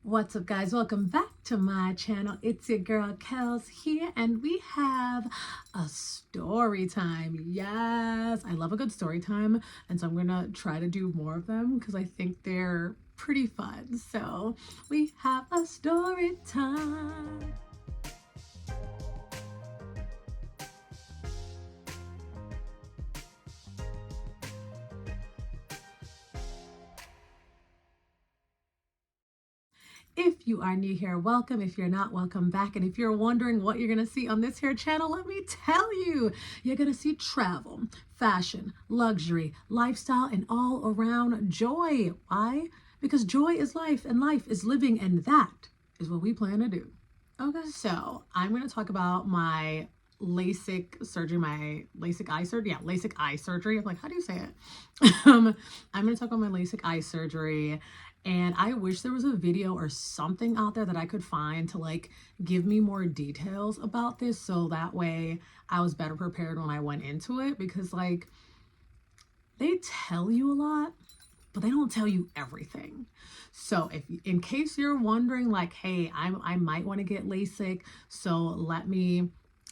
What's up, guys? Welcome back to my channel. It's your girl Kels here, and we have a story time. Yes, I love a good story time, and so I'm gonna try to do more of them because I think they're pretty fun. So we have a story time. If you are new here, welcome. If you're not, welcome back. And if you're wondering what you're going to see on this here channel, let me tell you, you're going to see travel, fashion, luxury, lifestyle, and all around joy. Why? Because joy is life and life is living, and that is what we plan to do. Okay, so I'm going to talk about my LASIK surgery, my LASIK eye surgery. Yeah, LASIK eye surgery. I'm like, how do you say it? I'm going to talk about my LASIK eye surgery. And I wish there was a video or something out there that I could find to like give me more details about this, so that way I was better prepared when I went into it, because like they tell you a lot, but they don't tell you everything. So if in case you're wondering like, hey, I might want to get LASIK, so let me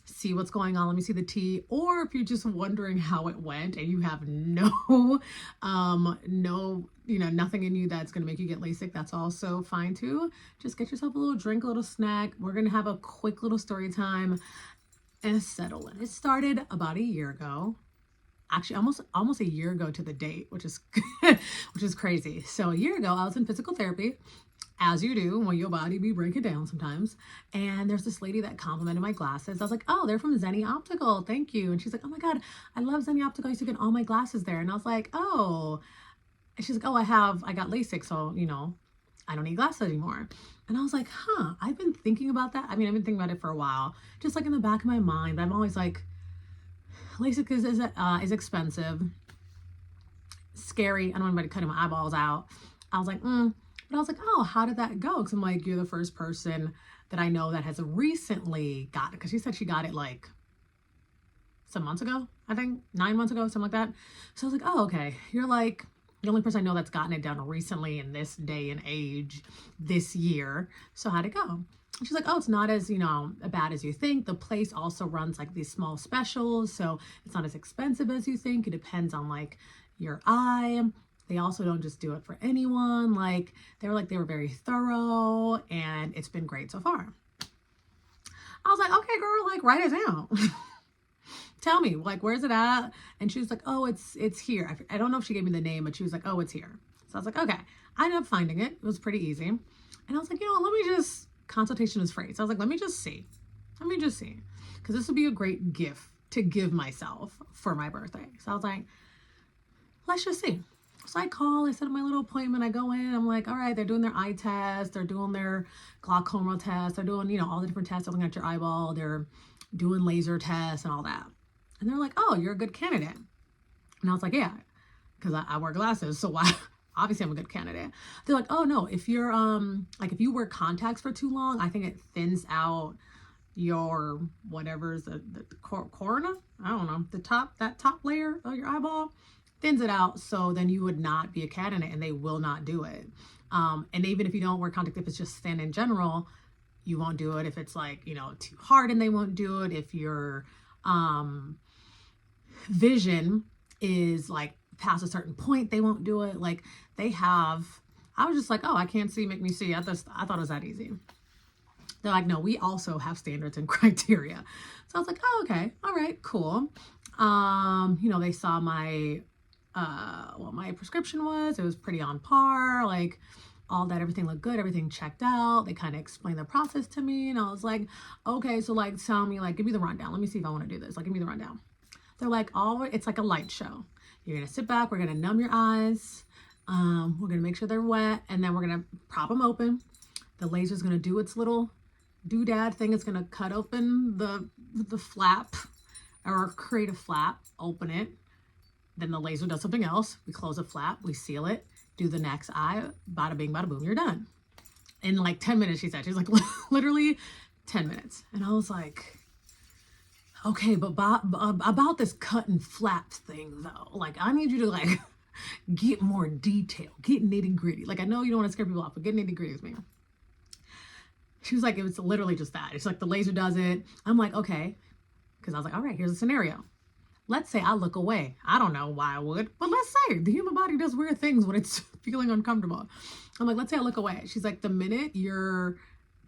see what's going on, let me see the tea. Or if you're just wondering how it went and you have no nothing in you that's going to make you get LASIK, that's also fine too. Just get yourself a little drink, a little snack. We're going to have a quick little story time and settle in. It started about a year ago. Actually, almost a year ago to the date, which is which is crazy. So a year ago, I was in physical therapy, as you do when your body be breaking down sometimes. And there's this lady that complimented my glasses. I was like, oh, they're from Zenny Optical, thank you. And she's like, oh my God, I love Zenny Optical. I used to get all my glasses there. And I was like, oh. And she's like, oh, I got LASIK, so I don't need glasses anymore. And I was like, huh, I've been thinking about that. I mean, I've been thinking about it for a while, just like in the back of my mind. But I'm always like, LASIK is expensive, scary. I don't want anybody cutting my eyeballs out. I was like, But I was like, oh, how did that go? Because I'm like, you're the first person that I know that has recently got it. Because she said she got it like some months ago, I think 9 months ago, something like that. So I was like, oh, okay. You're like the only person I know that's gotten it done recently in this day and age, this year. So how'd it go? And she's like, oh, it's not as, bad as you think. The place also runs like these small specials. So it's not as expensive as you think. It depends on like your eye. They also don't just do it for anyone. Like they were very thorough, and it's been great so far. I was like, okay, girl, like write it down. Tell me, like, where's it at? And she was like, oh, it's here. I don't know if she gave me the name, but she was like, oh, it's here. So I was like, okay. I ended up finding it. It was pretty easy. And I was like, let me just, consultation is free. So I was like, let me just see. Because this would be a great gift to give myself for my birthday. So I was like, let's just see. So I call, I set up my little appointment. I go in, I'm like, all right, they're doing their eye test. They're doing their glaucoma test. They're doing, all the different tests, looking at your eyeball. They're doing laser tests and all that. And they're like, oh, you're a good candidate. And I was like, yeah, because I wear glasses. So why? Obviously I'm a good candidate. They're like, oh no, if you're, like if you wear contacts for too long, I think it thins out your, whatever's the corona. I don't know, that top layer of your eyeball thins it out. So then you would not be a candidate, and they will not do it. And even if you don't wear contact, if it's just thin in general, you won't do it. If it's like, too hard, and they won't do it. If your, vision is like past a certain point, they won't do it. Like I was just like, oh, I can't see, make me see. I thought it was that easy. They're like, no, we also have standards and criteria. So I was like, oh, okay, all right, cool. They saw my what my prescription was. It was pretty on par, like all that, everything looked good, everything checked out. They kind of explained the process to me, and I was like, okay, so like tell me, like give me the rundown, let me see if I want to do this, like give me the rundown. They're like, it's like a light show. You're gonna sit back, we're gonna numb your eyes, we're gonna make sure they're wet, and then we're gonna prop them open. The laser's gonna do its little doodad thing. It's gonna cut open the flap, or create a flap, open it. Then the laser does something else. We close the flap, we seal it, do the next eye, bada bing, bada boom, you're done. In like 10 minutes, she said. She's like, literally 10 minutes. And I was like, okay, but about this cut and flap thing though, like I need you to like get more detail, get nitty gritty. Like I know you don't want to scare people off, but get nitty gritty with me. She was like, it was literally just that. It's like the laser does it. I'm like, okay. Because I was like, all right, here's a scenario. Let's say I look away. I don't know why I would, but let's say the human body does weird things when it's feeling uncomfortable. I'm like, let's say I look away. She's like, the minute your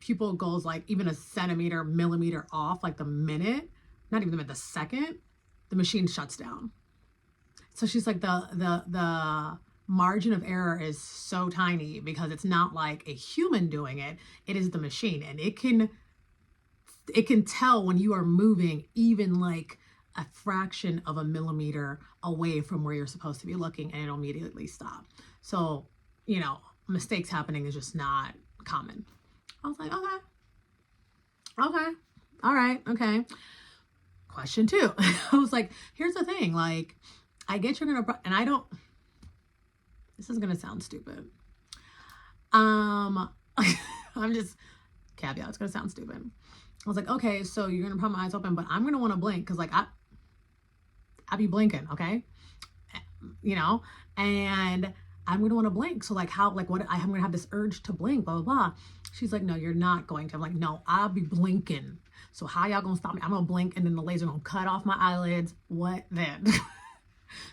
pupil goes like even a centimeter, millimeter off, like the minute, not even the minute, the second, the machine shuts down. So she's like, the margin of error is so tiny because it's not like a human doing it. It is the machine, and it can tell when you are moving even like a fraction of a millimeter away from where you're supposed to be looking, and it'll immediately stop. So, you know, mistakes happening is just not common. I was like, okay, all right, okay. Question 2. I was like, here's the thing, like, I get you're gonna, and I don't, this is gonna sound stupid. I'm just, caveat, it's gonna sound stupid. I was like, okay, so you're gonna put my eyes open, but I'm gonna want to blink because like I be blinking, okay, you know, and I'm gonna want to blink. So like how, like what, I'm gonna have this urge to blink, blah blah blah. She's like, no, you're not going to. I'm like, no, I'll be blinking. So how y'all gonna stop me? I'm gonna blink, and then the laser gonna cut off my eyelids. What then?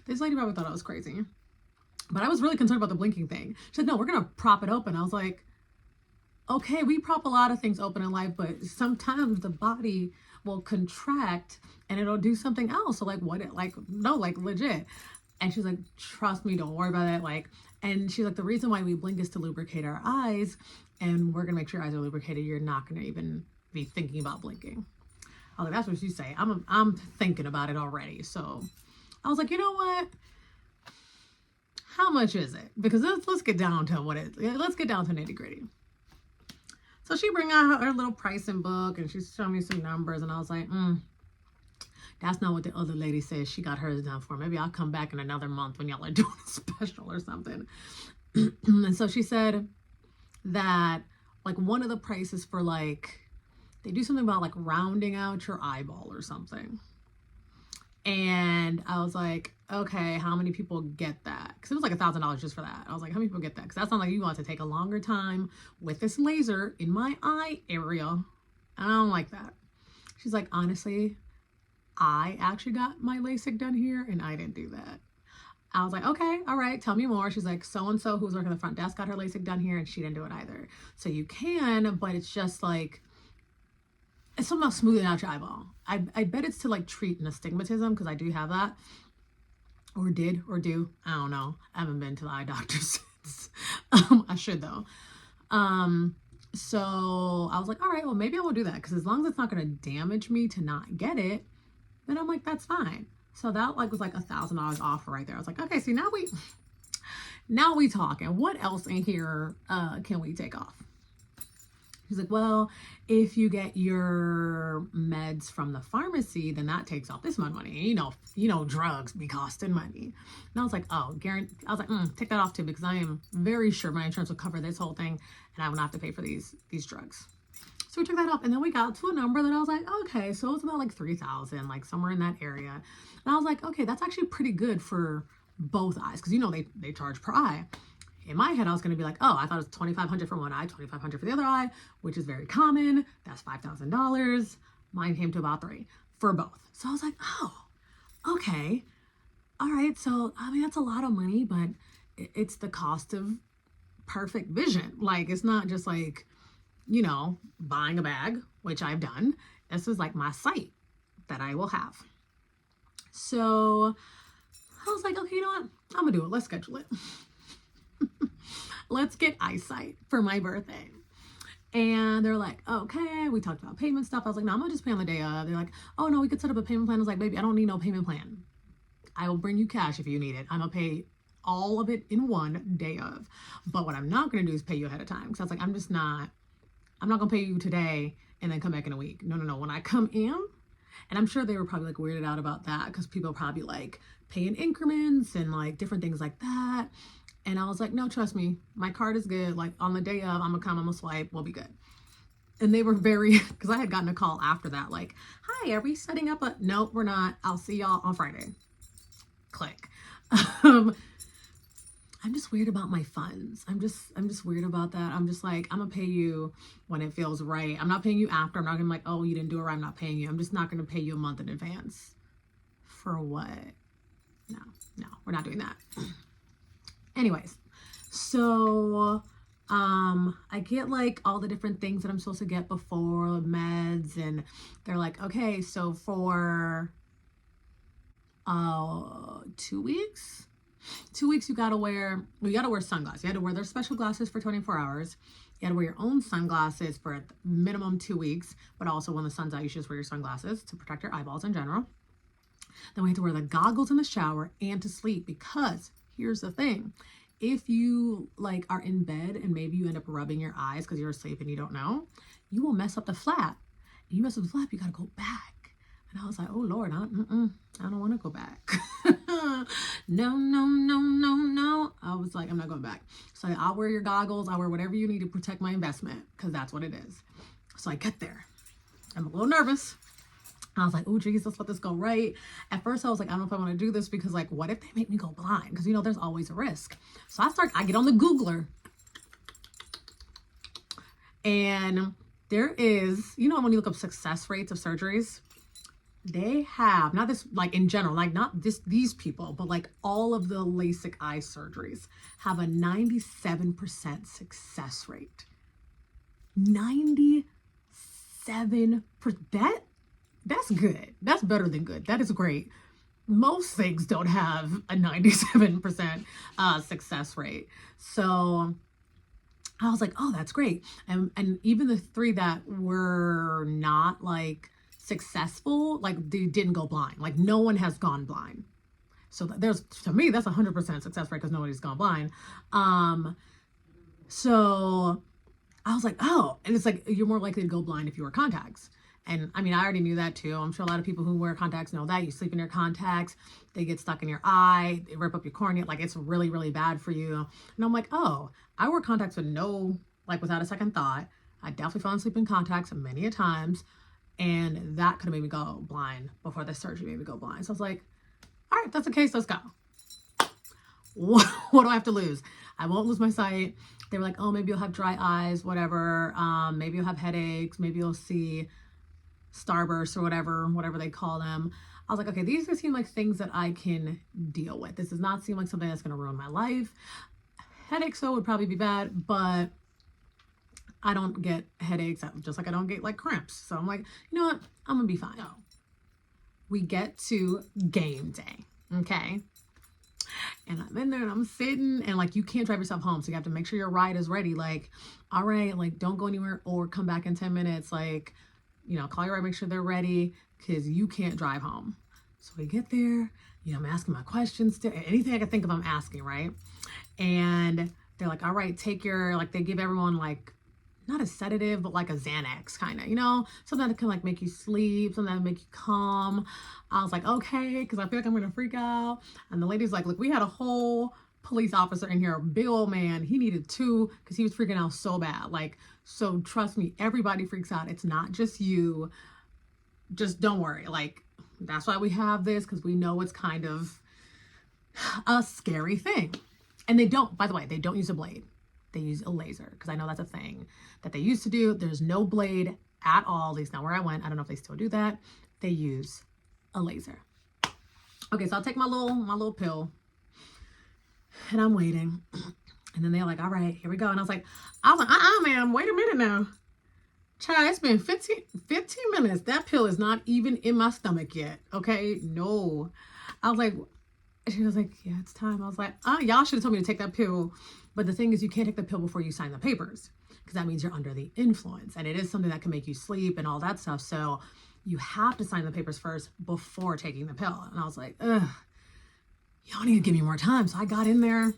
This lady probably thought I was crazy, but I was really concerned about the blinking thing. She said, no, we're gonna prop it open. I was like, okay, we prop a lot of things open in life, but sometimes the body will contract and it'll do something else. So like what, like, no, like legit. And she's like, trust me, don't worry about it. Like, and she's like, the reason why we blink is to lubricate our eyes, and we're gonna make sure your eyes are lubricated. You're not gonna even be thinking about blinking. I was like, that's what you say. I'm thinking about it already. So I was like, you know what? How much is it? Because let's get down to let's get down to nitty gritty. So she bring out her little pricing book, and she's showing me some numbers, and I was like, that's not what the other lady says she got hers done for. Maybe I'll come back in another month when y'all are doing a special or something. And so she said that like one of the prices for like, they do something about like rounding out your eyeball or something. And I was like, okay, how many people get that? Because it was like $1,000 just for that. I was like, how many people get that? Because that sounds like you want to take a longer time with this laser in my eye area. I don't like that. She's like, honestly, I actually got my LASIK done here, and I didn't do that. I was like, okay, all right, tell me more. She's like, so-and-so who's working the front desk got her LASIK done here, and she didn't do it either. So you can, but it's just like, it's something about smoothing out your eyeball. I bet it's to like treat an astigmatism, because I do have that. Or did, or do. I don't know. I haven't been to the eye doctor since. I should though. So I was like, all right, well maybe I will do that, because as long as it's not going to damage me to not get it, then I'm like, that's fine. So that like was like $1,000 off right there. I was like, okay, see now we talking. What else in here can we take off? He's like, well, if you get your meds from the pharmacy, then that takes off this much money. You know, drugs be costing money. And I was like, oh, guarantee. I was like, take that off too, because I am very sure my insurance will cover this whole thing, and I will not have to pay for these drugs. So we took that off, and then we got to a number that I was like, okay, so it's about like 3,000, like somewhere in that area. And I was like, okay, that's actually pretty good for both eyes, because you know they charge per eye. In my head, I was going to be like, oh, I thought it was $2,500 for one eye, $2,500 for the other eye, which is very common. That's $5,000. Mine came to about $3,000 for both. So I was like, oh, okay. All right. So, I mean, that's a lot of money, but it's the cost of perfect vision. Like, it's not just like, you know, buying a bag, which I've done. This is like my sight that I will have. So I was like, okay, you know what? I'm going to do it. Let's schedule it. Let's get eyesight for my birthday. And they're like, okay, we talked about payment stuff. I was like, no, I'm gonna just pay on the day of. They're like, oh no, we could set up a payment plan. I was like, baby, I don't need no payment plan. I will bring you cash if you need it. I'm gonna pay all of it in one day of. But what I'm not gonna do is pay you ahead of time. Because I was like, I'm not gonna pay you today and then come back in a week. No. When I come in, and I'm sure they were probably like weirded out about that, because people probably like pay in increments and like different things like that. And I was like, no, trust me, my card is good. Like on the day of, I'm gonna swipe, we'll be good. And they were very, because I had gotten a call after that, like, hi, are we setting up a, nope, we're not. I'll see y'all on Friday. Click. I I'm just weird about my funds. I'm just weird about that. I'm just like, I'm gonna pay you when it feels right. I'm not paying you after. I'm not gonna be like, oh, you didn't do it right, I'm not paying you. I'm just not gonna pay you a month in advance. For what? No, we're not doing that. Anyways, so I get like all the different things that I'm supposed to get before meds, and they're like, okay, so for 2 weeks, you gotta wear sunglasses. You had to wear their special glasses for 24 hours. You had to wear your own sunglasses for minimum 2 weeks, but also when the sun's out, you should just wear your sunglasses to protect your eyeballs in general. Then we have to wear the goggles in the shower and to sleep, because here's the thing. If you like are in bed and maybe you end up rubbing your eyes because you're asleep and you don't know, you will mess up the flap. And you mess up the flap, you gotta go back. And I was like, oh Lord, I don't want to go back. No. I was like, I'm not going back. So I'll wear your goggles. I'll wear whatever you need to protect my investment, because that's what it is. So I get there. I'm a little nervous. I was like, oh, geez, let's let this go right. At first, I was like, I don't know if I want to do this, because, like, what if they make me go blind? Because, you know, there's always a risk. So I get on the Googler. And there is, you know, when you look up success rates of surgeries, they have, not this, like, in general, like, not these people, but, like, all of the LASIK eye surgeries have a 97% success rate. 97%. That's good. That's better than good. That is great. Most things don't have a 97% success rate. So I was like, oh, that's great. And even the 3 that were not like successful, like they didn't go blind. Like no one has gone blind. So to me, that's 100% success rate, because nobody's gone blind. So I was like, oh, and it's like, you're more likely to go blind if you wear contacts. And I mean, I already knew that too. I'm sure a lot of people who wear contacts know that. You sleep in your contacts, they get stuck in your eye, they rip up your cornea. Like it's really, really bad for you. And I'm like, oh, I wear contacts without a second thought. I definitely fell asleep in contacts many a times. And that could have made me go blind before the surgery made me go blind. So I was like, all right, if that's the case, let's go. What do I have to lose? I won't lose my sight. They were like, oh, maybe you'll have dry eyes, whatever. Maybe you'll have headaches. Maybe you'll see starbursts or whatever they call them. I was like, okay, these seem like things that I can deal with. This does not seem like something that's going to ruin my life. Headaches, though, would probably be bad, but I don't get headaches, just like I don't get like cramps. So I'm like, you know what? I'm going to be fine. So we get to game day, okay? And I'm in there and I'm sitting, and like you can't drive yourself home, so you have to make sure your ride is ready. Like, all right, like don't go anywhere or come back in 10 minutes. Like, you know, call your ride, make sure they're ready, because you can't drive home. So we get there, you know, I'm asking my questions, anything I can think of, I'm asking, right? And they're like, all right, take your, like they give everyone like, not a sedative, but like a Xanax kind of, you know, something that can like make you sleep, something that make you calm. I was like, okay, because I feel like I'm going to freak out. And the lady's like, look, we had a whole police officer in here, a big old man. He needed 2 because he was freaking out so bad. Like, so trust me, everybody freaks out. It's not just you. Just don't worry. Like, that's why we have this, because we know it's kind of a scary thing. And they don't, by the way, they don't use a blade. They use a laser, because I know that's a thing that they used to do. There's no blade at all, at least not where I went. I don't know if they still do that. They use a laser. Okay, so I'll take my little pill, and I'm waiting. And then they're like, all right, here we go. And I was like, ma'am, wait a minute now. Child, it's been 15 minutes. That pill is not even in my stomach yet. Okay, no. I was like, she was like, yeah, it's time. I was like, y'all should have told me to take that pill. But the thing is, you can't take the pill before you sign the papers, because that means you're under the influence. And it is something that can make you sleep and all that stuff. So you have to sign the papers first before taking the pill. And I was like, ugh, y'all need to give me more time. So I got in there, and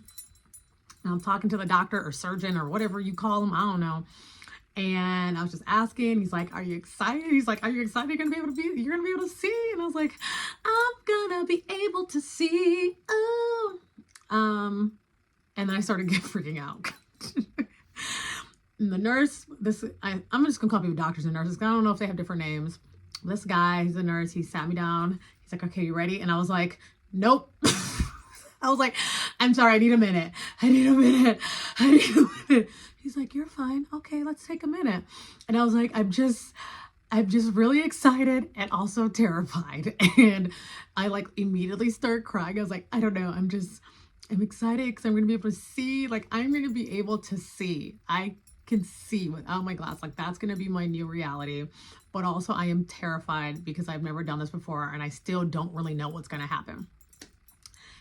I'm talking to the doctor or surgeon or whatever you call him. I don't know. And I was just asking, he's like, are you excited? He's like, are you excited? You're going to be able to see? And I was like, I'm going to be able to see. Oh, and then I started freaking out. And the nurse, I'm just going to call people doctors and nurses, because I don't know if they have different names. This guy, he's a nurse. He sat me down. He's like, okay, you ready? And I was like, nope. I I was like, I'm sorry, I need a minute. I need a minute. I need a minute. He's like, you're fine. Okay, let's take a minute. And I was like, I'm just really excited and also terrified. And I like immediately start crying. I was like, I don't know. I'm excited because I'm going to be able to see, like, I'm going to be able to see. I can see without my glass. Like, that's going to be my new reality. But also I am terrified because I've never done this before and I still don't really know what's going to happen.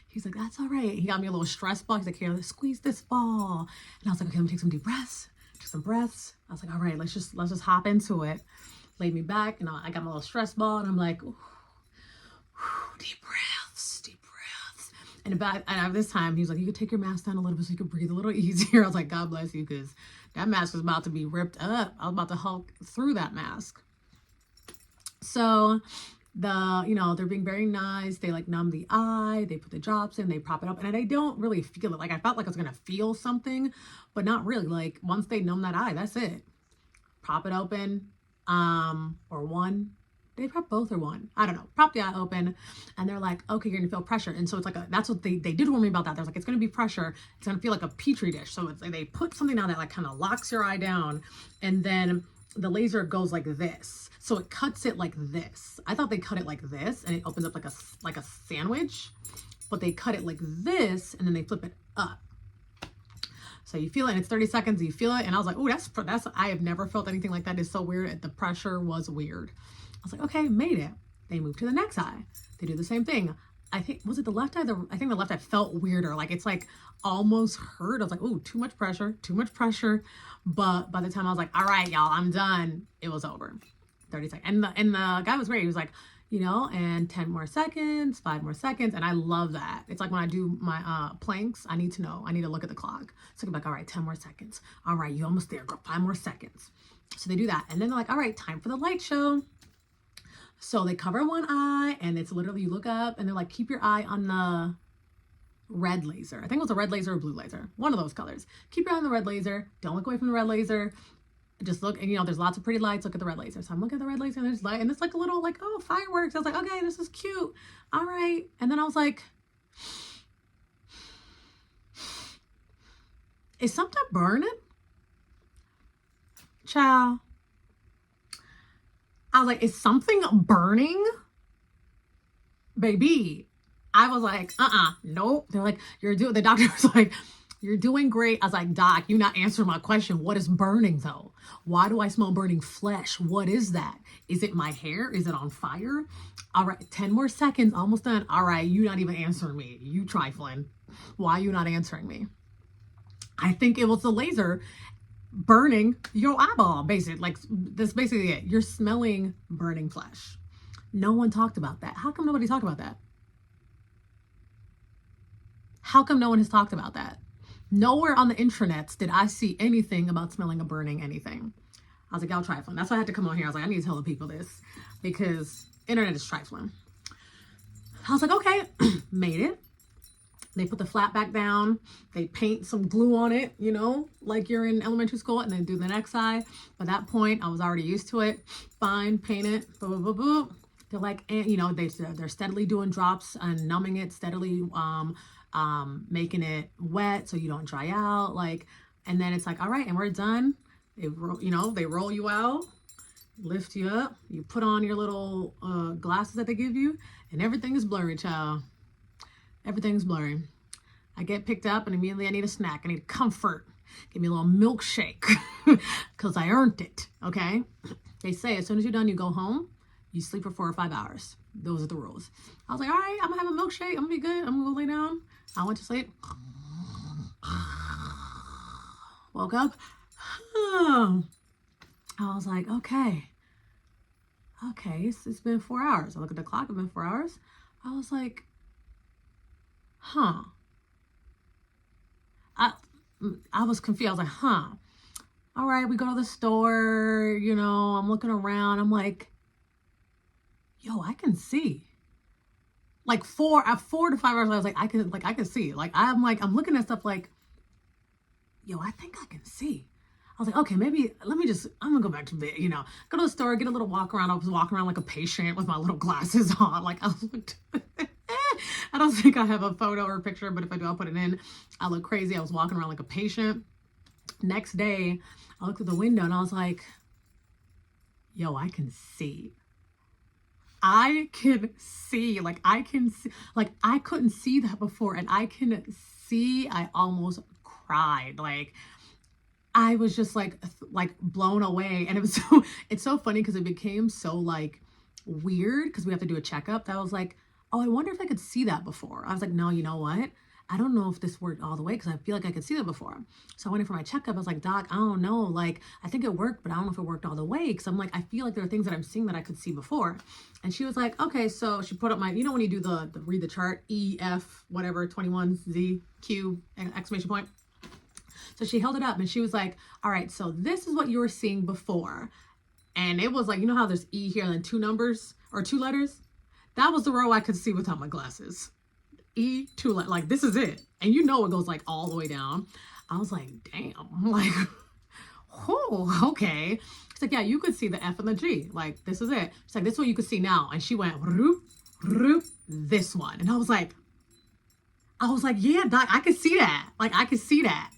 He's like, that's all right. He got me a little stress ball. He's like, here, let's squeeze this ball. And I was like, okay, let me take some deep breaths. Take some breaths. I was like, all right, let's just hop into it. Laid me back and I got my little stress ball and I'm like, ooh, deep breaths, deep breaths. And at this time, he was like, you could take your mask down a little bit so you could breathe a little easier. I was like, God bless you, because that mask was about to be ripped up. I was about to hulk through that mask. So they're being very nice. They like numb the eye, they put the drops in, they prop it up, and I don't really feel it. Like, I felt like I was gonna feel something, but not really. Like, once they numb that eye, that's it. Prop it open, or one. They prop both or one. I don't know. Prop the eye open, and they're like, okay, you're gonna feel pressure. And so it's like that's what they did warn me about that. They're like, it's gonna be pressure. It's gonna feel like a petri dish. So it's like they put something down that like kind of locks your eye down, and then the laser goes like this. So it cuts it like this. I thought they cut it like this and it opens up like a sandwich, but they cut it like this and then they flip it up. So you feel it and it's 30 seconds, you feel it. And I was like, oh, that's, I have never felt anything like that. It's so weird. The pressure was weird. I was like, okay, made it. They move to the next eye. They do the same thing. I think, was it the left eye? I think the left eye felt weirder. Like, it's like almost hurt. I was like, oh, too much pressure, too much pressure. But by the time I was like, all right, y'all, I'm done, it was over. 30 seconds. And the guy was great. He was like, and 10 more seconds, 5 more seconds. And I love that. It's like when I do my planks, I need to know. I need to look at the clock. So I'm like, all right, 10 more seconds. All right, you almost there. Go 5 more seconds. So they do that. And then they're like, all right, time for the light show. So they cover one eye and it's literally, you look up and they're like, keep your eye on the red laser. I think it was a red laser or blue laser. One of those colors. Keep your eye on the red laser. Don't look away from the red laser. Just look, and there's lots of pretty lights. Look at the red laser. So I'm looking at the red laser and there's light, and it's like a little like, oh, fireworks. I was like, okay, this is cute. All right. And then I was like, is something burning? Child. I was like, is something burning? Baby. I was like, nope. They're like, the doctor was like, you're doing great. I was like, doc, you're not answering my question. What is burning though? Why do I smell burning flesh? What is that? Is it my hair? Is it on fire? All right, 10 more seconds, almost done. All right, you're not even answering me. You trifling. Why are you not answering me? I think it was the laser burning your eyeball, basically. Like, that's basically it. You're smelling burning flesh. No one talked about that. How come nobody talked about that? How come no one has talked about that? Nowhere on the intranets did I see anything about smelling of burning anything. I was like, y'all trifling. That's why I had to come on here. I was like, I need to tell the people this because internet is trifling. I was like, okay, made it. They put the flat back down. They paint some glue on it, like you're in elementary school, and then do the next eye. By that point, I was already used to it. Fine, paint it. Boop, boop, boop, boop. They're like, they're steadily doing drops and numbing it, steadily making it wet so you don't dry out. Like, and then it's like, all right, and we're done. They roll you out, lift you up. You put on your little glasses that they give you, and everything is blurry, child. Everything's blurry. I get picked up and immediately I need a snack. I need comfort. Give me a little milkshake because I earned it. Okay. They say as soon as you're done, you go home, you sleep for 4 or 5 hours. Those are the rules. I was like, all right, I'm gonna have a milkshake. I'm gonna be good. I'm gonna go lay down. I went to sleep. Woke up. I was like, okay, it's been 4 hours. I look at the clock, it's been 4 hours. I was like, I was confused. I was like, all right, we go to the store, I'm looking around. I'm like, yo, I can see. Like 4 to 5 hours, I was like, I can see. Like, I'm looking at stuff like, yo, I think I can see. I was like, okay, maybe I'm gonna go back to bed, go to the store, get a little walk around. I was walking around like a patient with my little glasses on. Like, I I don't think I have a photo or a picture, but if I do, I'll put it in. I look crazy. I was walking around like a patient. Next day, I looked at the window and I was like, yo, I can see. I can see. Like, I can see. Like, I couldn't see that before. And I can see. I almost cried. Like, I was just like blown away. And it was so, it's so funny because it became so like weird because we have to do a checkup. That I was like, oh, I wonder if I could see that before. I was like, no, you know what? I don't know if this worked all the way because I feel like I could see that before. So I went in for my checkup. I was like, doc, I don't know. Like, I think it worked, but I don't know if it worked all the way. Because I'm like, I feel like there are things that I'm seeing that I could see before. And she was like, okay. So she put up my, you know, when you do the read the chart, E, F, whatever, 21, Z, Q, exclamation point. So she held it up and she was like, all right, so this is what you were seeing before. And it was like, you know how there's E here and then 2 numbers or 2 letters? That was the row I could see without my glasses. E, 2 letters, like this is it. And you know it goes like all the way down. I was like, damn, I'm like, oh, okay. She's like, yeah, you could see the F and the G. Like, this is it. She's like, this is what you could see now. And she went, roop, roop, this one. And I was like, yeah, doc, I could see that. Like, I could see that.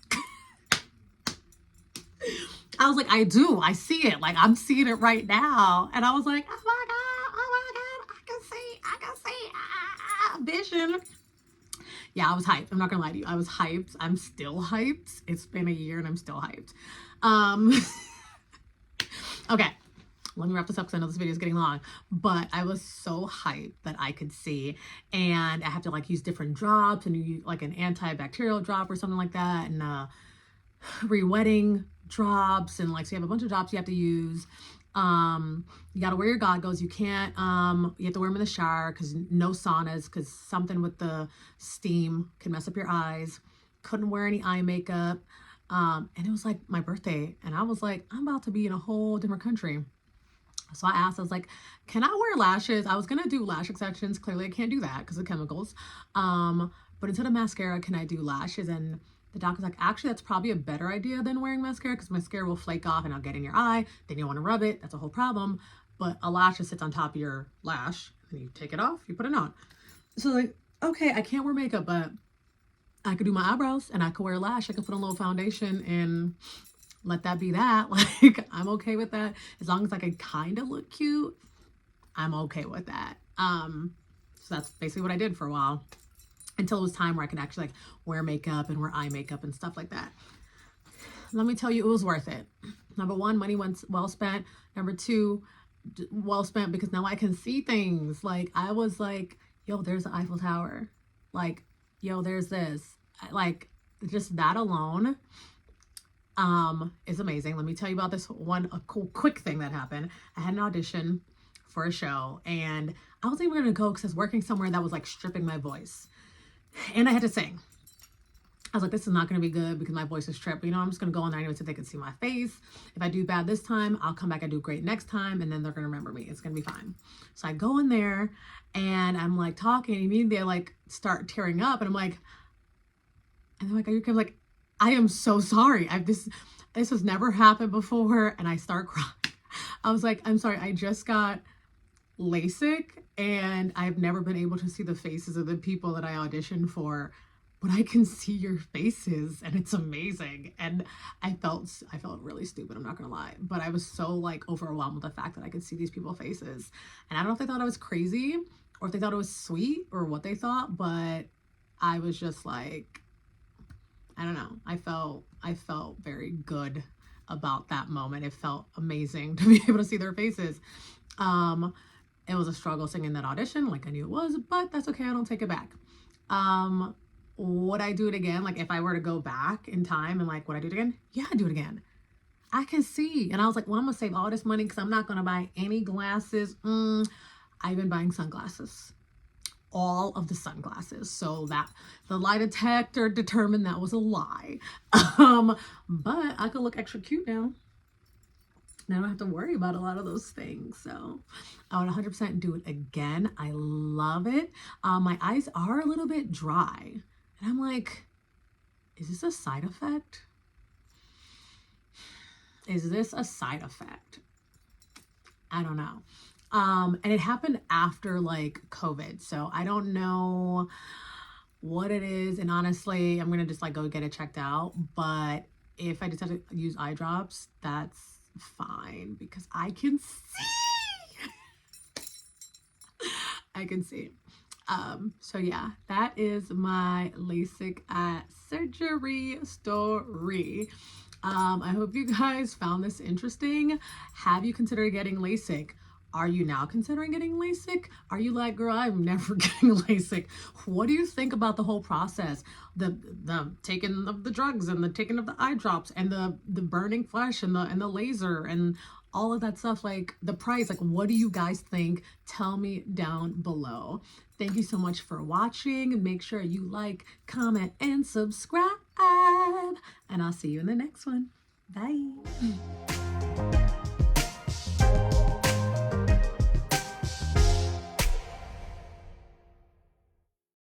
I was like, I do. I see it. Like, I'm seeing it right now. And I was like, oh my God, I can see, vision. Yeah, I was hyped. I'm not gonna lie to you. I was hyped. I'm still hyped. It's been a year and I'm still hyped. Okay, let me wrap this up because I know this video is getting long. But I was so hyped that I could see. And I have to like use different drops and you like an antibacterial drop or something like that. And re-wetting drops and like so you have a bunch of drops you have to use. You got to wear your goggles. You can't you have to wear them in the shower because no saunas because something with the steam can mess up your eyes. Couldn't wear any eye makeup. And it was like my birthday and I was like, I'm about to be in a whole different country. So I asked, I was like, can I wear lashes? I was gonna do lash extensions. Clearly I can't do that because of chemicals. But instead of mascara, can I do lashes? And the doc was like, actually, that's probably a better idea than wearing mascara because mascara will flake off and it'll get in your eye. Then you don't want to rub it. That's a whole problem. But a lash just sits on top of your lash. And you take it off, you put it on. So like, okay, I can't wear makeup, but I could do my eyebrows and I could wear a lash. I could put on a little foundation and let that be that. Like, I'm okay with that. As long as I can kind of look cute, I'm okay with that. So that's basically what I did for a while. Until it was time where I could actually like wear makeup and wear eye makeup and stuff like that. Let me tell you, it was worth it. Number 1, money went well spent. Number 2, well spent because now I can see things. Like I was like, yo, there's the Eiffel Tower. Like, yo, there's this. Like just that alone is amazing. Let me tell you about this one quick thing that happened. I had an audition for a show and I wasn't even gonna go because I was working somewhere that was like stripping my voice. And I had to sing. I was like, this is not going to be good because my voice is stripped. But, you know, I'm just going to go on there anyway so they can see my face. If I do bad this time, I'll come back and do great next time. And then they're going to remember me. It's going to be fine. So I go in there and I'm like talking. And immediately I like start tearing up. And I'm like, and they're like, are you okay? I'm like, I am so sorry. This has never happened before. And I start crying. I was like, I'm sorry. I just got LASIK and I've never been able to see the faces of the people that I auditioned for, but I can see your faces and it's amazing. And I felt really stupid, I'm not gonna lie, but I was so like overwhelmed with the fact that I could see these people's faces. And I don't know if they thought I was crazy or if they thought it was sweet or what they thought, but I was just like, I don't know. I felt very good about that moment. It felt amazing to be able to see their faces. It was a struggle singing that audition, like I knew it was, but that's okay. I don't take it back. Would I do it again? Like if I were to go back in time and like, would I do it again? Yeah, I'd do it again. I can see. And I was like, well, I'm gonna save all this money because I'm not gonna buy any glasses. I've been buying sunglasses. All of the sunglasses. So that the lie detector determined that was a lie. But I could look extra cute now. And I don't have to worry about a lot of those things. So I would 100% do it again. I love it. My eyes are a little bit dry. And I'm like, is this a side effect? Is this a side effect? I don't know. And it happened after like COVID. So I don't know what it is. And honestly, I'm gonna just like go get it checked out. But if I just have to use eye drops, that's fine because I can see. I can see. So yeah, that is my LASIK surgery story. I hope you guys found this interesting. Have you considered getting LASIK? Are you now considering getting LASIK? Are you like, girl, I'm never getting LASIK? What do you think about the whole process? The taking of the drugs and the taking of the eye drops and the burning flesh and the laser and all of that stuff, like the price, like what do you guys think? Tell me down below. Thank you so much for watching. Make sure you like, comment, and subscribe. And I'll see you in the next one. Bye.